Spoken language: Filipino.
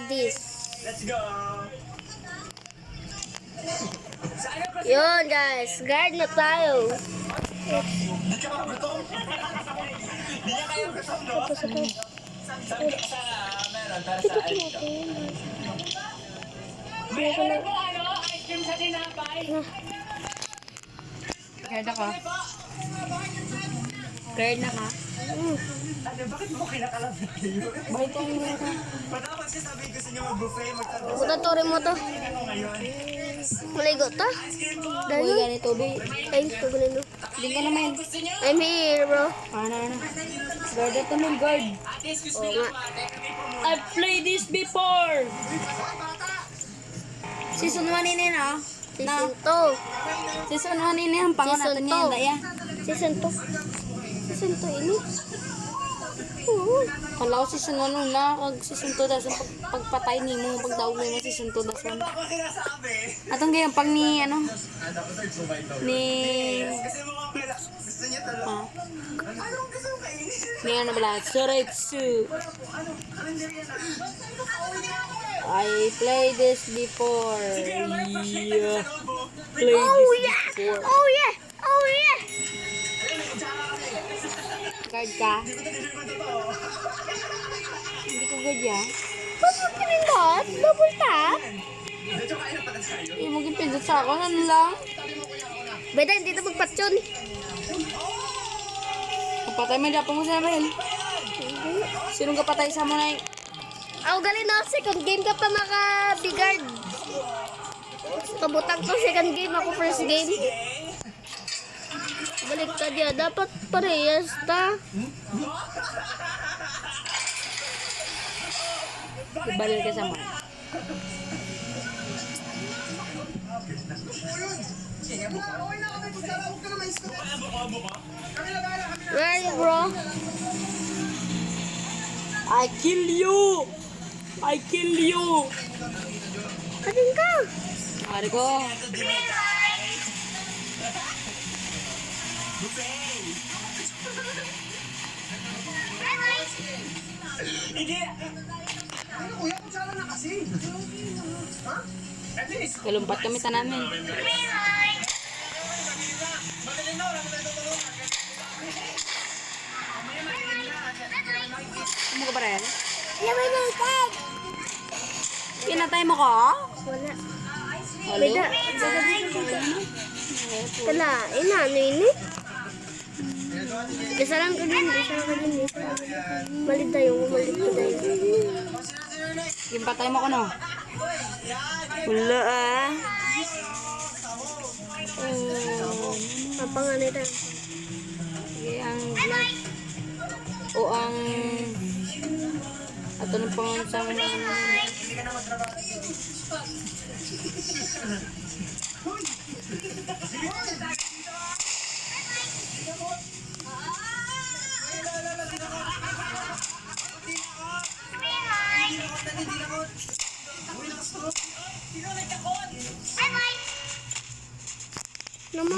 this. Let's go! Yun guys, guard na tayo. Hindi ka magutom? Hindi niya kayo gutom, no? Sabi sa meron para sa ayos. Meron po ice cream sa tinapay. Guard ako. Guard na ka. Ano, bakit mo kinakalab na kayo? Bakit ang mga ka? Paano pag sinasabi gusto niyo mag-buffet, magtanong Buta tori mo to. ako ngayon? Maligo to. Uy, Dahil ganito, be. ay, tugunin mo. Hindi ka naman. I'm here, bro. Ano. Guard ito mo, guard. Oo nga. I've played this before. Season 1 ini na. Season 2. Season 1 ini ang pangon natin niya, daya. Season 2. Season 2 ini. Oo. Kala ko season 1 na, kag season 2 daw pagpatay ni mo, pagdaog mo season 2 daw. Ako sinasabi. Atong gayang pag ni ano, ni Kasi mukhang relax. Gusto niya talaga. ah, Anong gusto mo kainin? ni ano bala, Soretsu. Ano? Karinderya na. I played this before. Yeah. Played Oh this yeah! before. Oh yeah! Oh yeah! Guard ka? Hindi ko guard ya. Ba't mo pinindot? Double tap? Medyo kain na pala tayo. Yung maging pindot sa ako, ano lang? Beda, hindi na magpatsyon. Kapatay mo, dapat mo sa Abel. Sinong kapatay sa mo na yung... Ako galing na second game ka pa maka-bigard. Kabutang ko second game, ako first game. Balik ka diya, dapat parehas ta. Ibalil ka sa mga. Where are you, bro? I kill you! I kill you! Ating ka. Ari ko. Hindi. Ano kuya, kutsara na kasi. Ha? At least. Kalumpat kami tanamin. Madali na, wala mo tayo tutulungan. Ano ka ba rin? Yaman na tag. Pinatay mo ko? Wala. Halo? Beda. Tala, ano ini? Dasalan ka din, dasalan ka din. Malit tayo, malit ka tayo. Yung patay mo ko no? Wala ah. Papanganay tayo. Sige, ang black. O ang... Ato ng pangansang... Hindi ka na magtrabaho. Naman.